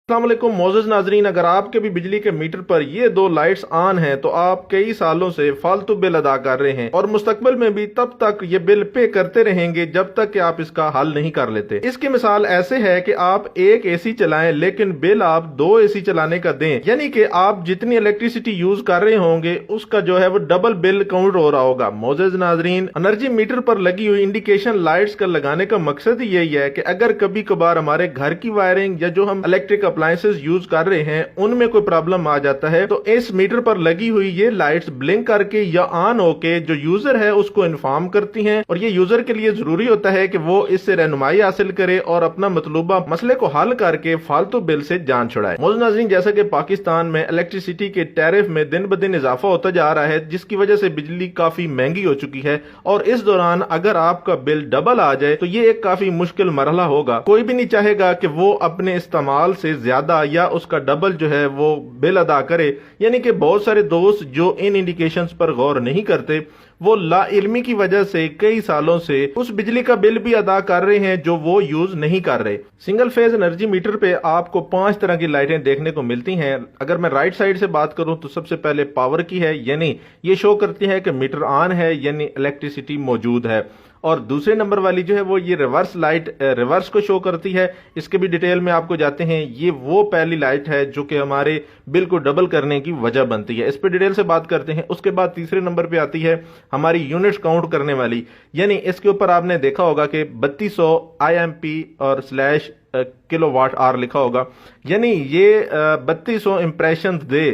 अस्सलाम वालेकुम मोअज़्ज़ज़ नाज़रीन, अगर आपके भी बिजली के मीटर पर ये दो लाइट्स ऑन हैं तो आप कई सालों से फालतू बिल अदा कर रहे हैं और मुस्तकबिल में भी तब तक ये बिल पे करते रहेंगे जब तक कि आप इसका हल नहीं कर लेते। इसकी मिसाल ऐसे है कि आप एक एसी चलाएं लेकिन बिल आप दो एसी चलाने का दें, यानी कि आप जितनी इलेक्ट्रिसिटी यूज कर रहे होंगे उसका जो है वो डबल बिल काउंट हो रहा होगा। मोअज़्ज़ज़ नाज़रीन, एनर्जी मीटर पर लगी हुई इंडिकेशन लाइट्स का लगाने का मकसद ही यही है कि अगर कभी कभार हमारे घर की वायरिंग या जो हम इलेक्ट्रिक अप्लायंसेस यूज कर रहे हैं उनमें कोई प्रॉब्लम आ जाता है तो इस मीटर पर लगी हुई ये लाइट्स ब्लिंक करके या ऑन होके जो यूजर है उसको इन्फॉर्म करती हैं और ये यूजर के लिए जरूरी होता है कि वो इससे रहनुमाई हासिल करे और अपना मतलूबा मसले को हल करके फालतू बिल से जान छुड़ाए। मोअज़्ज़ज़ नाज़रीन, जैसा कि पाकिस्तान में इलेक्ट्रिसिटी के टैरिफ में दिन ब दिन इजाफा होता जा रहा है जिसकी वजह से बिजली काफी महंगी हो चुकी है और इस दौरान अगर आपका बिल डबल आ जाए तो ये एक काफी मुश्किल मरहला होगा। कोई भी नहीं चाहेगा कि वो अपने इस्तेमाल से ज्यादा या उसका डबल जो है वो बिल अदा करे, यानी कि बहुत सारे दोस्त जो इन इंडिकेशंस पर गौर नहीं करते वो लाइल्मी की वजह से कई सालों से उस बिजली का बिल भी अदा कर रहे हैं जो वो यूज नहीं कर रहे। सिंगल फेज एनर्जी मीटर पे आपको 5 तरह की लाइटें देखने को मिलती हैं। अगर मैं राइट साइड से बात करूं तो सबसे पहले पावर की है, यानी ये शो करती है कि मीटर ऑन है यानी इलेक्ट्रिसिटी मौजूद है। और दूसरे नंबर वाली जो है वो ये रिवर्स लाइट रिवर्स को शो करती है। इसके भी डिटेल में आपको जाते हैं। ये वो पहली लाइट है जो कि हमारे बिल को डबल करने की वजह बनती है। इस पे डिटेल से बात करते हैं। उसके बाद तीसरे नंबर पे आती है हमारी यूनिट्स काउंट करने वाली, यानी इसके ऊपर आपने देखा होगा कि 3200 IMP और स्लैश किलोवाट आवर लिखा होगा, यानी ये 3200 इंप्रेशन दे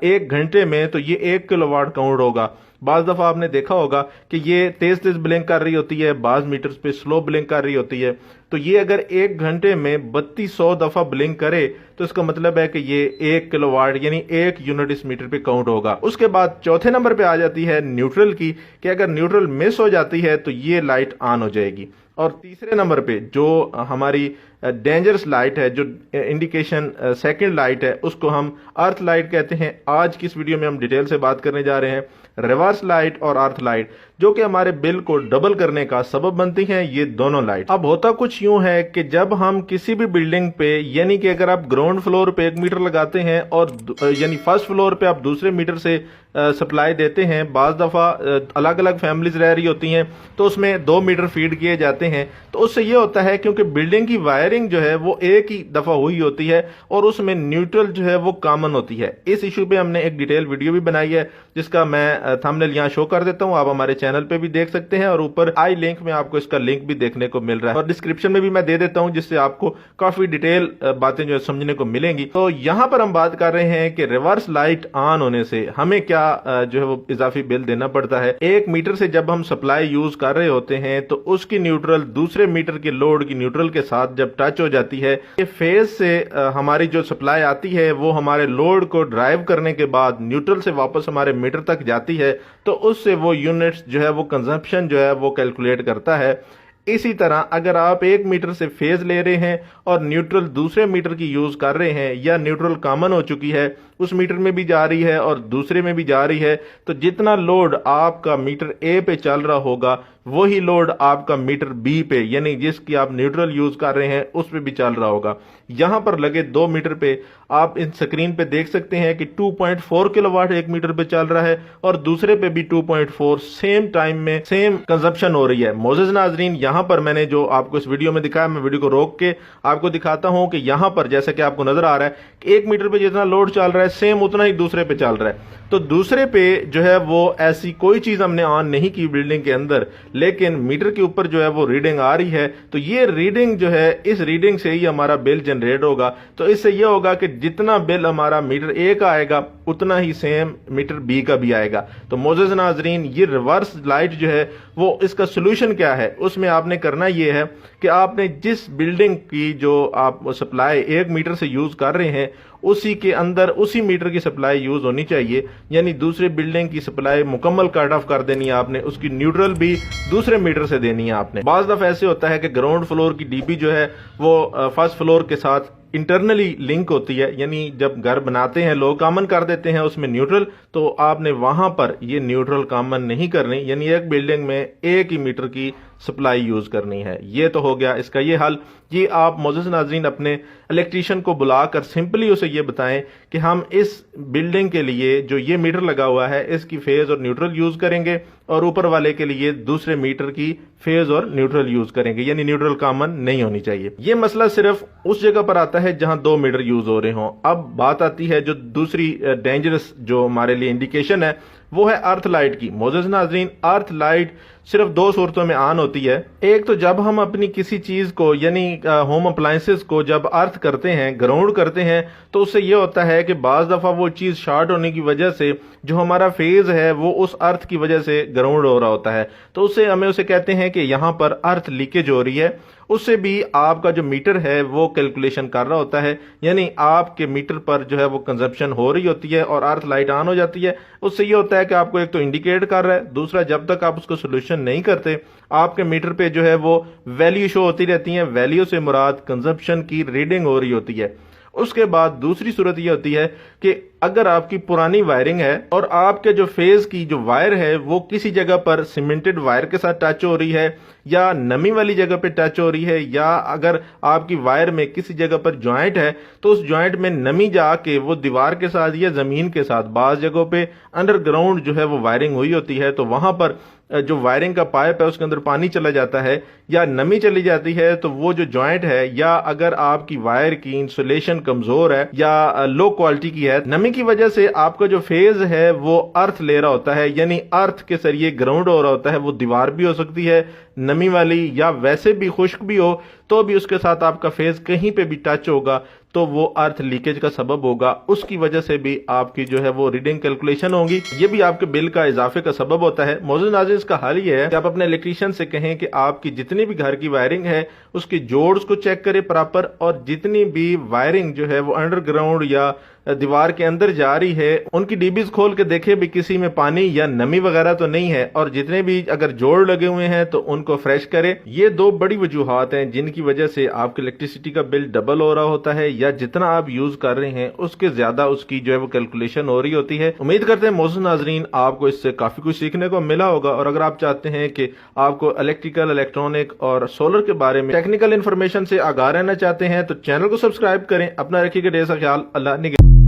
एक घंटे में तो ये 1 किलोवाट काउंट होगा। बाज दफा आपने देखा होगा कि ये तेज तेज ब्लिंक कर रही होती है, बाज मीटर्स पे स्लो ब्लिंक कर रही होती है। तो ये अगर एक घंटे में 3200 दफा ब्लिंक करे तो इसका मतलब है कि ये 1 किलोवाट यानी 1 यूनिट इस मीटर पे काउंट होगा। उसके बाद चौथे नंबर पे आ जाती है न्यूट्रल की, कि अगर न्यूट्रल मिस हो जाती है तो ये लाइट ऑन हो जाएगी। और तीसरे नंबर पे जो हमारी डेंजरस लाइट है, जो इंडिकेशन सेकंड लाइट है, उसको हम अर्थ लाइट कहते हैं। आज की इस वीडियो में हम डिटेल से बात करने जा रहे हैं रिवर्स लाइट और अर्थ लाइट, जो कि हमारे बिल को डबल करने का सबब बनती हैं ये दोनों लाइट। अब होता कुछ यूं है कि जब हम किसी भी बिल्डिंग पे, यानी कि अगर आप ग्राउंड फ्लोर पे 1 मीटर लगाते हैं और यानी फर्स्ट फ्लोर पे आप दूसरे मीटर से सप्लाई देते हैं, बाज दफा अलग अलग फैमिलीज रह रही होती हैं तो उसमें 2 मीटर फीड किए जाते हैं। तो उससे ये होता है क्योंकि बिल्डिंग की वायरिंग जो है वो एक ही दफा हुई होती है और उसमें न्यूट्रल जो है वो कॉमन होती है। इस इशू पे हमने एक डिटेल वीडियो भी बनाई है जिसका मैं थंबनेल यहाँ शो कर देता हूँ, आप हमारे चैनल पे भी देख सकते हैं और ऊपर आई लिंक में आपको इसका लिंक भी देखने को मिल रहा है और डिस्क्रिप्शन में भी मैं दे देता हूँ जिससे आपको काफी डिटेल बातें जो है समझने को मिलेंगी। तो यहाँ पर हम बात कर रहे हैं कि रिवर्स लाइट ऑन होने से हमें क्या जो है वो इजाफी बिल देना पड़ता है। 1 मीटर से जब हम सप्लाई यूज कर रहे होते हैं तो उसकी न्यूट्रल दूसरे मीटर के लोड की न्यूट्रल के साथ जब टच हो जाती है, ये फेज से हमारी जो सप्लाई आती है वो हमारे लोड को ड्राइव करने के बाद न्यूट्रल से वापस हमारे मीटर तक जाती है, तो उससे वो यूनिट्स जो है वो कंजम्पशन जो है वो कैलकुलेट करता है। इसी तरह अगर आप 1 मीटर से फेज ले रहे हैं और न्यूट्रल दूसरे मीटर की यूज कर रहे हैं या न्यूट्रल कॉमन हो चुकी है, उस मीटर में भी जा रही है और दूसरे में भी जा रही है, तो जितना लोड आपका मीटर ए पे चल रहा होगा वही लोड आपका मीटर बी पे, यानी जिसकी आप न्यूट्रल यूज कर रहे हैं उस पे भी चल रहा होगा। यहां पर लगे 2 मीटर पे आप इन स्क्रीन पे देख सकते हैं कि 2.4 किलोवाट 1 मीटर पे चल रहा है और दूसरे पे भी 2.4 सेम टाइम में सेम कंजप्शन हो रही है। मोअज़्ज़ज़ नाज़रीन, यहां पर मैंने जो आपको इस वीडियो में दिखाया, मैं वीडियो को रोक के आपको दिखाता हूं कि यहां पर जैसे कि आपको नजर आ रहा है कि 1 मीटर पे जितना लोड चल रहा है सेम उतना ही दूसरे पे चल रहा है। तो दूसरे पे जो है वो ऐसी कोई चीज हमने ऑन नहीं की बिल्डिंग के अंदर, लेकिन मीटर के ऊपर जो है वो रीडिंग आ रही है, तो ये रीडिंग जो है इस रीडिंग से ही हमारा बिल जनरेट होगा। तो इससे ये होगा कि जितना बिल हमारा मीटर ए का आएगा उतना ही सेम मीटर बी का भी आएगा। तो मोअज़्ज़ज़ नाज़रीन, ये रिवर्स लाइट जो है वो इसका सोल्यूशन क्या है, उसमें आपने करना ये है कि आपने जिस बिल्डिंग की जो आप सप्लाई 1 मीटर से यूज कर रहे हैं उसी के अंदर उसी मीटर की सप्लाई यूज होनी चाहिए, यानी दूसरे बिल्डिंग की सप्लाई मुकम्मल कट ऑफ कर देनी है आपने, उसकी न्यूट्रल भी दूसरे मीटर से देनी है आपने। बाज़ दफा ऐसे होता है कि ग्राउंड फ्लोर की डीबी जो है वो फर्स्ट फ्लोर के साथ इंटरनली लिंक होती है, यानी जब घर बनाते हैं लोग कॉमन कर देते हैं उसमें न्यूट्रल, तो आपने वहां पर ये न्यूट्रल कॉमन नहीं करनी, यानी एक बिल्डिंग में एक ही मीटर की सप्लाई यूज करनी है। ये तो हो गया इसका ये हल। ये आप मोअज़्ज़ज़ नाज़रीन अपने इलेक्ट्रीशियन को बुलाकर सिंपली उसे ये बताएं कि हम इस बिल्डिंग के लिए जो ये मीटर लगा हुआ है इसकी फेज और न्यूट्रल यूज करेंगे और ऊपर वाले के लिए दूसरे मीटर की फेज और न्यूट्रल यूज करेंगे, यानी न्यूट्रल कॉमन नहीं होनी चाहिए। ये मसला सिर्फ उस जगह पर आता है जहां 2 मीटर यूज हो रहे हों। अब बात आती है जो दूसरी डेंजरस जो हमारे लिए इंडिकेशन है वो है अर्थ लाइट की। मोअज़्ज़ज़ नाज़रीन, अर्थ लाइट सिर्फ 2 सूरतों में ऑन होती है। एक तो जब हम अपनी किसी चीज को यानी होम अप्लायंसेस को जब अर्थ करते हैं, ग्राउंड करते हैं, तो उससे ये होता है कि बाज दफा वो चीज शॉर्ट होने की वजह से जो हमारा फेज है वो उस अर्थ की वजह से ग्राउंड हो रहा होता है, तो उससे हमें उसे कहते हैं कि यहां पर अर्थ लीकेज हो रही है। उससे भी आपका जो मीटर है वो कैलकुलेशन कर रहा होता है, यानी आपके मीटर पर जो है वो कंजप्शन हो रही होती है और अर्थ लाइट ऑन हो जाती है। उससे ये होता है कि आपको एक तो इंडिकेट कर रहा है, दूसरा जब तक आप उसको सोल्यूशन नहीं करते आपके मीटर पे जो है वो वैल्यू शो होती रहती है। वैल्यू से मुराद कंजप्शन की रीडिंग हो रही होती है। उसके बाद दूसरी सूरत यह होती है कि अगर आपकी पुरानी वायरिंग है और आपके जो फेज की जो वायर है वो किसी जगह पर सीमेंटेड वायर के साथ टच हो रही है या नमी वाली जगह पे टच हो रही है, या अगर आपकी वायर में किसी जगह पर जॉइंट है तो उस जॉइंट में नमी जाके वो दीवार के साथ या जमीन के साथ बाज जगहों पे अंडरग्राउंड जो है वो वायरिंग हुई होती है, तो वहां पर जो वायरिंग का पाइप है उसके अंदर पानी चला जाता है या नमी चली जाती है, तो वो जो जॉइंट है या अगर आपकी वायर की इंसुलेशन कमजोर है या लो क्वालिटी की है, नमी की वजह से आपका जो फेज है वो अर्थ ले रहा होता है, यानी अर्थ के जरिए ग्राउंड हो रहा होता है। वो दीवार भी हो सकती है नमी वाली या वैसे भी खुश्क भी हो, तो भी उसके साथ आपका फेज कहीं पे भी टच होगा तो वो अर्थ लीकेज का सबब होगा। उसकी वजह से भी आपकी जो है वो रीडिंग कैलकुलेशन होगी, ये भी आपके बिल का इजाफे का सबब होता है। मोअज़्ज़ज़ नाज़रीन, इसका हल ये है कि आप अपने इलेक्ट्रीशियन से कहें कि आपकी जितनी भी घर की वायरिंग है उसकी जोड्स को चेक करें प्रॉपर, और जितनी भी वायरिंग जो है वो अंडरग्राउंड या दीवार के अंदर जा रही है उनकी डीबीज खोल के देखे भी किसी में पानी या नमी वगैरह तो नहीं है, और जितने भी अगर जोड़ लगे हुए हैं तो उनको फ्रेश करें। ये 2 बड़ी वजूहात हैं जिनकी वजह से आपके इलेक्ट्रिसिटी का बिल डबल हो रहा होता है, या जितना आप यूज कर रहे हैं उसके ज्यादा उसकी जो है वो कैलकुलेशन हो रही होती है। उम्मीद करते हैं मोअज़्ज़ज़ नाज़रीन आपको इससे काफी कुछ सीखने को मिला होगा, और अगर आप चाहते हैं कि आपको इलेक्ट्रिकल, इलेक्ट्रॉनिक और सोलर के बारे में टेक्निकल इन्फॉर्मेशन से आगाह रहना चाहते हैं तो चैनल को सब्सक्राइब करें। अपना रखिएगा ढेर सारा ख्याल। अल्लाह निगरान।